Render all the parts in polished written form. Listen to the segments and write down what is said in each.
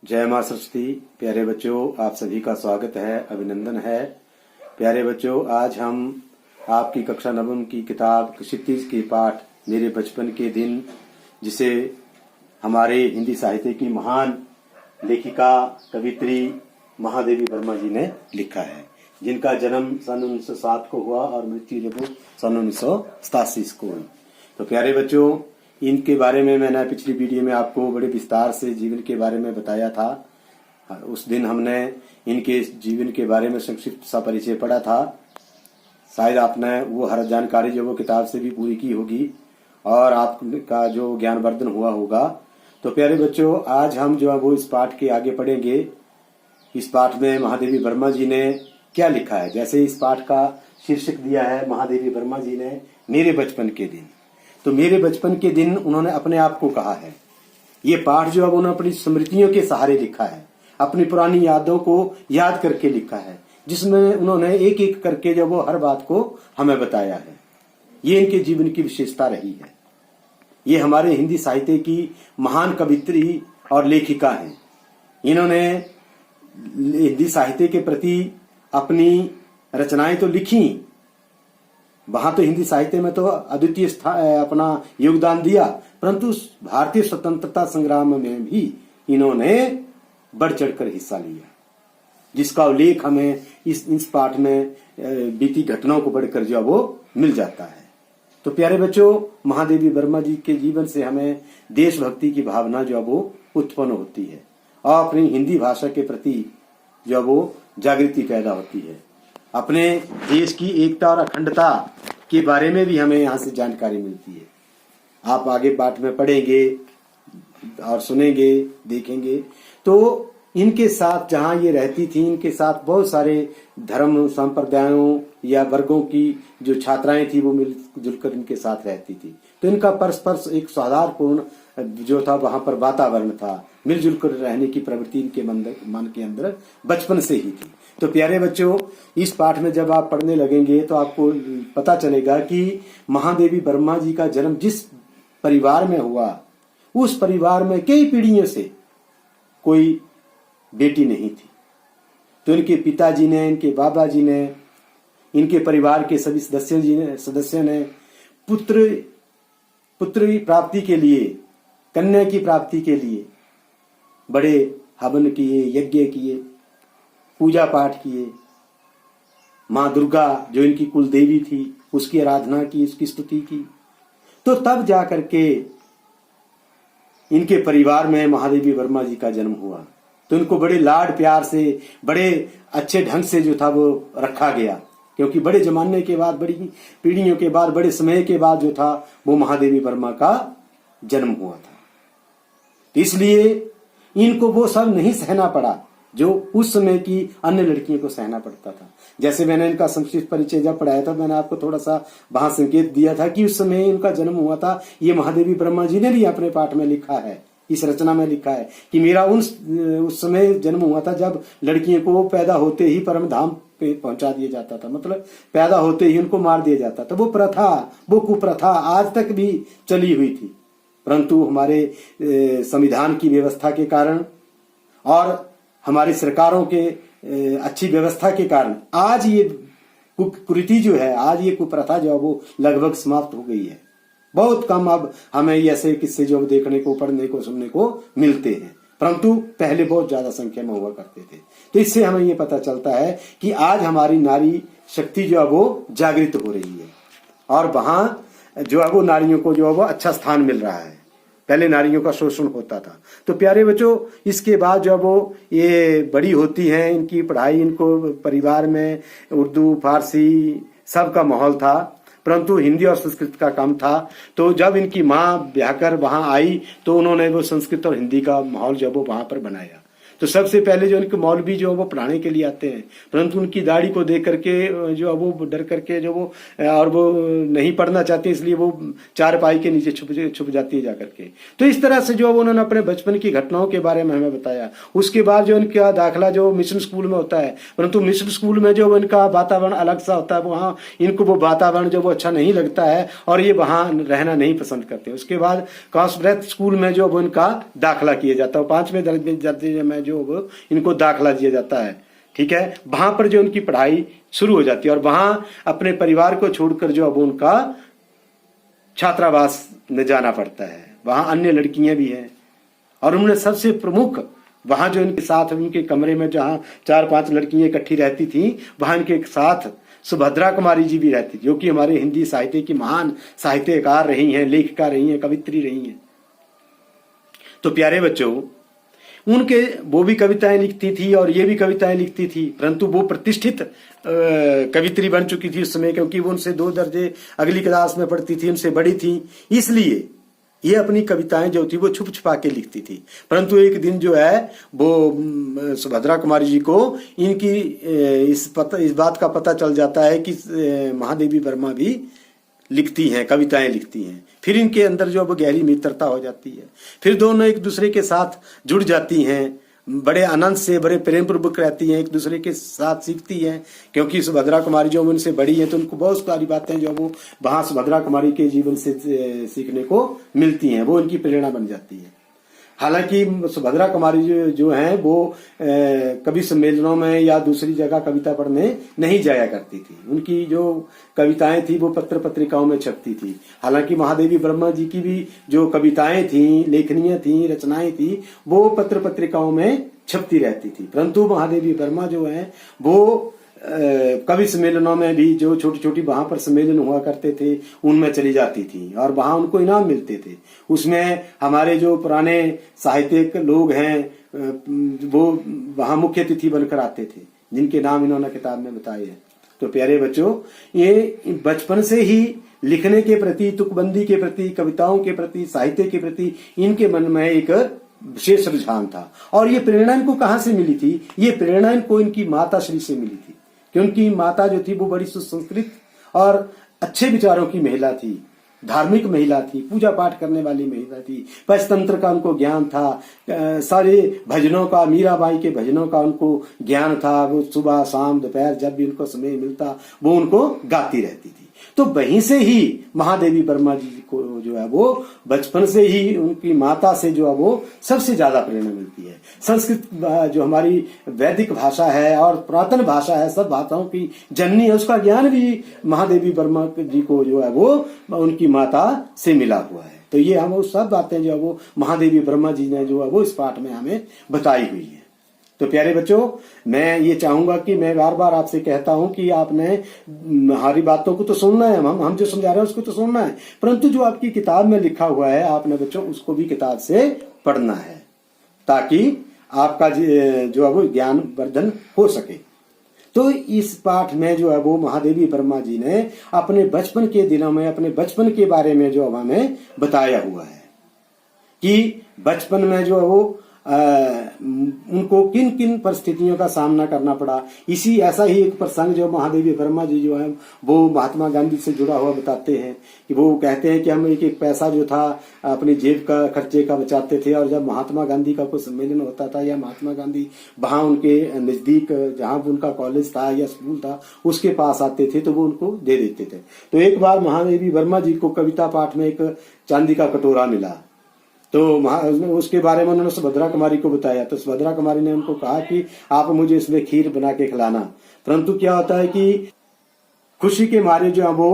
जय मां सरस्वती। प्यारे बच्चों, आप सभी का स्वागत है, अभिनंदन है। प्यारे बच्चों, आज हम आपकी कक्षा नवम की किताब क्षितिज के पाठ मेरे बचपन के दिन, जिसे हमारे हिंदी साहित्य की महान लेखिका कवित्री महादेवी वर्मा जी ने लिखा है, जिनका जन्म सन 1907 को हुआ और मृत्यु जब सन 1987 को हुई। तो प्यारे बच्चों, इनके बारे में मैंने पिछली वीडियो में आपको बड़े विस्तार से जीवन के बारे में बताया था। उस दिन हमने इनके जीवन के बारे में संक्षिप्त सा परिचय पढ़ा था। शायद आपने वो हर जानकारी जो वो किताब से भी पूरी की होगी और आपका जो ज्ञानवर्धन हुआ होगा। तो प्यारे बच्चों, आज हम जो है वो इस पाठ के आगे पढ़ेंगे। इस पाठ में महादेवी वर्मा जी ने क्या लिखा है। जैसे इस पाठ का शीर्षक दिया है महादेवी वर्मा जी ने मेरे बचपन के दिन, तो मेरे बचपन के दिन उन्होंने अपने आप को कहा है। ये पाठ जो अब उन्होंने अपनी स्मृतियों के सहारे लिखा है, अपनी पुरानी यादों को याद करके लिखा है, जिसमें उन्होंने एक एक करके जो वो हर बात को हमें बताया है। ये इनके जीवन की विशेषता रही है। ये हमारे हिंदी साहित्य की महान कवित्री और लेखिका हैं। इन्होंने हिंदी साहित्य के प्रति अपनी रचनाएं तो लिखी, वहां तो हिंदी साहित्य में तो अद्वितीय अपना योगदान दिया, परंतु भारतीय स्वतंत्रता संग्राम में भी इन्होंने बढ़ चढ़कर हिस्सा लिया, जिसका उल्लेख हमें इस पाठ में बीती घटनाओं को बढ़कर जो वो मिल जाता है। तो प्यारे बच्चों, महादेवी वर्मा जी के जीवन से हमें देशभक्ति की भावना जो वो उत्पन्न होती है और अपनी हिंदी भाषा के प्रति जो वो जागृति पैदा होती है। अपने देश की एकता और अखंडता के बारे में भी हमें यहाँ से जानकारी मिलती है। आप आगे पाठ में पढ़ेंगे और सुनेंगे, देखेंगे। तो इनके साथ जहाँ ये रहती थी, इनके साथ बहुत सारे धर्म संप्रदायों या वर्गों की जो छात्राएं थी वो मिलजुल कर इनके साथ रहती थी। तो इनका परस्पर एक सौहार्दपूर्ण जो था वहां पर वातावरण था, मिलजुल कर रहने की प्रवृत्ति इनके मन के अंदर बचपन से ही थी। तो प्यारे बच्चों, इस पाठ में जब आप पढ़ने लगेंगे तो आपको पता चलेगा कि महादेवी वर्मा जी का जन्म जिस परिवार में हुआ, उस परिवार में कई पीढ़ियों से कोई बेटी नहीं थी। तो इनके पिताजी ने, इनके बाबा जी ने, इनके परिवार के सभी सदस्यों ने पुत्र प्राप्ति के लिए, कन्या की प्राप्ति के लिए बड़े हवन किए, यज्ञ किए, पूजा पाठ किए। माँ दुर्गा जो इनकी कुल देवी थी उसकी आराधना की, उसकी स्तुति की। तो तब जाकर के इनके परिवार में महादेवी वर्मा जी का जन्म हुआ। तो इनको बड़े लाड प्यार से, बड़े अच्छे ढंग से जो था वो रखा गया, क्योंकि बड़े जमाने के बाद, बड़ी पीढ़ियों के बाद, बड़े समय के बाद जो था वो महादेवी वर्मा का जन्म हुआ था। तो इसलिए इनको वो सब नहीं सहना पड़ा जो उस समय की अन्य लड़कियों को सहना पड़ता था। जैसे मैंने इनका संक्षिप्त परिचय जब पढ़ाया था, मैंने आपको थोड़ा सा वहां संकेत दिया था कि उस समय इनका जन्म हुआ था। ये महादेवी वर्मा जी ने भी अपने पाठ में लिखा है, इस रचना में लिखा है कि मेरा उस समय जन्म हुआ था जब लड़कियों को पैदा होते ही परम धाम पे पहुंचा दिया जाता था, मतलब पैदा होते ही उनको मार दिया जाता था। वो प्रथा, वो कुप्रथा आज तक भी चली हुई थी, परंतु हमारे संविधान की व्यवस्था के कारण और हमारी सरकारों के अच्छी व्यवस्था के कारण आज ये कुरीति जो है, आज ये कुप्रथा जो है वो लगभग समाप्त हो गई है। बहुत कम अब हमें ऐसे किस्से जो देखने को, पढ़ने को, सुनने को मिलते हैं, परंतु पहले बहुत ज्यादा संख्या में हुआ करते थे। तो इससे हमें ये पता चलता है कि आज हमारी नारी शक्ति जो है वो जागृत हो रही है और वहां जो है वो नारियों को जो है वो अच्छा स्थान मिल रहा है। पहले नारियों का शोषण होता था। तो प्यारे बच्चों, इसके बाद जब वो ये बड़ी होती हैं, इनकी पढ़ाई, इनको परिवार में उर्दू, फारसी सबका माहौल था, परंतु हिंदी और संस्कृत का कम था। तो जब इनकी माँ ब्याह कर वहां आई तो उन्होंने वो संस्कृत और हिंदी का माहौल जब वो वहां पर बनाया। तो सबसे पहले जो उनके मौलवी जो वो पढ़ाने के लिए आते हैं, परंतु उनकी दाढ़ी को देख करके जो वो डर करके जो वो और वो नहीं पढ़ना चाहते, इसलिए वो चारपाई के नीचे छुप जाती है जाकर के। तो इस तरह से जो उन्होंने अपने बचपन की घटनाओं के बारे में हमें बताया। उसके बाद जो उनका दाखिला जो मिशन स्कूल में होता है, परंतु मिशन स्कूल में जो इनका वातावरण अलग सा होता है, वहाँ इनको वो वातावरण जो वो अच्छा नहीं लगता है और ये वहाँ रहना नहीं पसंद करते। उसके बाद कॉस्ब्रेथ स्कूल में जो वो इनका दाखिला किया जाता है, 5वें दर्जे में जो वो इनको दाखिला दिया जाता है, ठीक है। वहां पर जो उनकी पढ़ाई शुरू हो जाती है और वहां अपने परिवार को छोड़कर जो अब उनका छात्रावास में जाना पड़ता है। वहां अन्य लड़कियां भी हैं और उन्होंने सबसे प्रमुख वहां जो इनके साथ उनके कमरे में जहां 4-5 लड़कियां इकट्ठी रहती थी, वहां इनके साथ सुभद्रा कुमारी जी भी रहती थी, जो कि हमारे हिंदी साहित्य की महान साहित्यकार रही हैं, लेखिका रही हैं, कवित्री रही हैं। तो प्यारे बच्चों, उनके वो भी कविताएं लिखती थी और ये भी कविताएं लिखती थी, परंतु वो प्रतिष्ठित कवित्री बन चुकी थी उस समय, क्योंकि वो उनसे 2 दर्जे अगली क्लास में पढ़ती थी, उनसे बड़ी थी, इसलिए ये अपनी कविताएं जो थी वो छुप छुपा के लिखती थी। परंतु एक दिन जो है वो सुभद्रा कुमारी जी को इनकी इस बात का पता चल जाता है कि महादेवी वर्मा भी लिखती हैं, कविताएं लिखती हैं। फिर इनके अंदर जो अब गहरी मित्रता हो जाती है, फिर दोनों एक दूसरे के साथ जुड़ जाती हैं, बड़े आनंद से, बड़े प्रेम पूर्वक रहती हैं, एक दूसरे के साथ सीखती हैं, क्योंकि सुभद्रा कुमारी जो उनसे बड़ी है तो उनको बहुत सारी बातें जो वो वहां सुभद्रा कुमारी के जीवन से सीखने को मिलती हैं, वो उनकी प्रेरणा बन जाती है। हालांकि सुभद्रा कुमारी जो हैं वो कभी सम्मेलनों में या दूसरी जगह कविता पढ़ने नहीं जाया करती थी। उनकी जो कविताएं थी वो पत्र पत्रिकाओं में छपती थी। हालांकि महादेवी वर्मा जी की भी जो कविताएं थी, लेखनियां थी, रचनाएं थी, वो पत्र पत्रिकाओं में छपती रहती थी। परंतु महादेवी वर्मा जो है वो कवि सम्मेलनों में भी जो छोटी छोटी वहां पर सम्मेलन हुआ करते थे उनमें चली जाती थी और वहां उनको इनाम मिलते थे। उसमें हमारे जो पुराने साहित्यिक लोग हैं वो वहां मुख्य अतिथि बनकर आते थे, जिनके नाम इन्होंने किताब में बताए हैं। तो प्यारे बच्चों, ये बचपन से ही लिखने के प्रति, तुकबंदी के प्रति, कविताओं के प्रति, साहित्य के प्रति इनके मन में एक विशेष रुझान था। और ये प्रेरणा इनको कहां से मिली थी? ये प्रेरणा इनको इनकी माता श्री से मिली थी, क्योंकि माता जो थी वो बड़ी सुसंस्कृत और अच्छे विचारों की महिला थी, धार्मिक महिला थी, पूजा पाठ करने वाली महिला थी, पंचतंत्र का उनको ज्ञान था, सारे भजनों का, मीराबाई के भजनों का उनको ज्ञान था। वो सुबह शाम दोपहर जब भी उनको समय मिलता वो उनको गाती रहती थी। तो वहीं से ही महादेवी वर्मा जी को जो है वो बचपन से ही उनकी माता से जो है वो सबसे ज्यादा प्रेरणा मिलती है। संस्कृत जो हमारी वैदिक भाषा है और पुरातन भाषा है, सब भाषाओं की जननी है, उसका ज्ञान भी महादेवी वर्मा जी को जो है वो उनकी माता से मिला हुआ है। तो ये हम सब बातें जो है वो महादेवी वर्मा जी ने जो है वो इस पाठ में हमें बताई हुई है। तो प्यारे बच्चों, मैं ये चाहूंगा कि मैं बार बार आपसे कहता हूं कि आपने हमारी बातों को तो सुनना है, हम जो समझा रहे हैं उसको तो सुनना है, परंतु जो आपकी किताब में लिखा हुआ है आपने बच्चों उसको भी किताब से पढ़ना है, ताकि आपका जो है वो ज्ञान वर्धन हो सके। तो इस पाठ में जो है वो महादेवी वर्मा जी ने अपने बचपन के दिनों में, अपने बचपन के बारे में जो हमें बताया हुआ है कि बचपन में जो है वो उनको किन किन परिस्थितियों का सामना करना पड़ा। इसी ऐसा ही एक प्रसंग जो महादेवी वर्मा जी जो है वो महात्मा गांधी से जुड़ा हुआ बताते हैं कि वो कहते हैं कि हम एक एक पैसा जो था अपनी जेब का खर्चे का बचाते थे, और जब महात्मा गांधी का कोई सम्मेलन होता था या महात्मा गांधी वहां उनके नजदीक जहां उनका कॉलेज था या स्कूल था उसके पास आते थे तो वो उनको दे देते थे। तो एक बार महादेवी वर्मा जी को कविता पाठ में एक चांदी का कटोरा मिला, तो उसके बारे में उन्होंने सुभद्रा कुमारी को बताया। तो सुभद्रा कुमारी ने उनको कहा कि आप मुझे इसमें खीर बना के खिलाना। परंतु क्या होता है कि खुशी के मारे जो है वो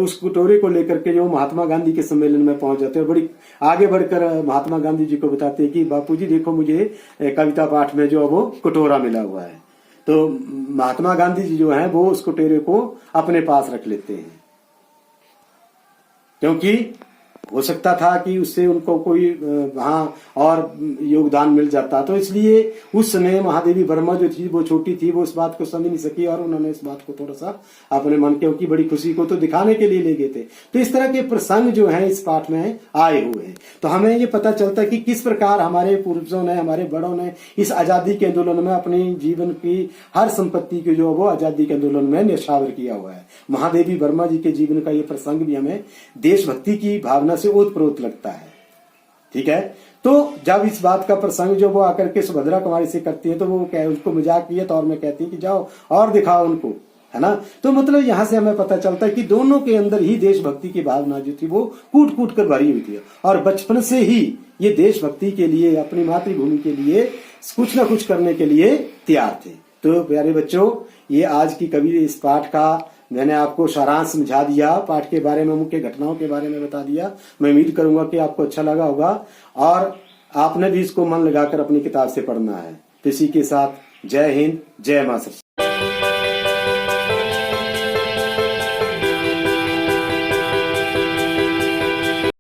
उस कटोरे को लेकर के जो महात्मा गांधी के सम्मेलन में पहुंच जाते हैं, बड़ी आगे बढ़कर महात्मा गांधी जी को बताते हैं कि बापूजी देखो मुझे कविता पाठ में जो है वो कटोरा मिला हुआ है। तो महात्मा गांधी जी जो है वो उस कटोरे को अपने पास रख लेते हैं, क्योंकि हो सकता था कि उससे उनको कोई वहां और योगदान मिल जाता। तो इसलिए उस समय महादेवी वर्मा जो थी वो छोटी थी, वो इस बात को समझ नहीं सकी और उन्होंने इस बात को थोड़ा सा अपने मन के की बड़ी खुशी को तो दिखाने के लिए ले गए थे। तो इस तरह के प्रसंग जो है इस पाठ में आए हुए हैं। तो हमें ये पता चलता है कि किस प्रकार हमारे पूर्वजों ने, हमारे बड़ों ने इस आजादी के आंदोलन में अपनी जीवन की हर संपत्ति की जो वो आजादी के आंदोलन में न्यौछावर किया हुआ है। महादेवी वर्मा जी के जीवन का ये प्रसंग भी हमें देशभक्ति की भावना से ओतप्रोत लगता है। ठीक है, तो जब इस बात का प्रसंग जो वो आकर के सुभद्रा कुमारी से करती है तो वो उसको मजाक किए तौर में कहती है कि जाओ और दिखाओ उनको, है ना। तो मतलब यहां से हमें पता चलता है कि दोनों के अंदर ही देशभक्ति की भावना जो थी वो कूट कूट कर भरी हुई थी और बचपन से ही ये देशभक्ति के लिए, अपनी मातृभूमि के लिए कुछ ना कुछ करने के लिए तैयार थे। तो प्यारे बच्चों, ये आज की कवि इस पाठ का मैंने आपको सारांश समझा दिया, पाठ के बारे में, मुख्य घटनाओं के बारे में बता दिया। मैं उम्मीद करूंगा कि आपको अच्छा लगा होगा और आपने भी इसको मन लगाकर अपनी किताब से पढ़ना है। तो इसी के साथ जय हिंद, जय मां सरस्वती।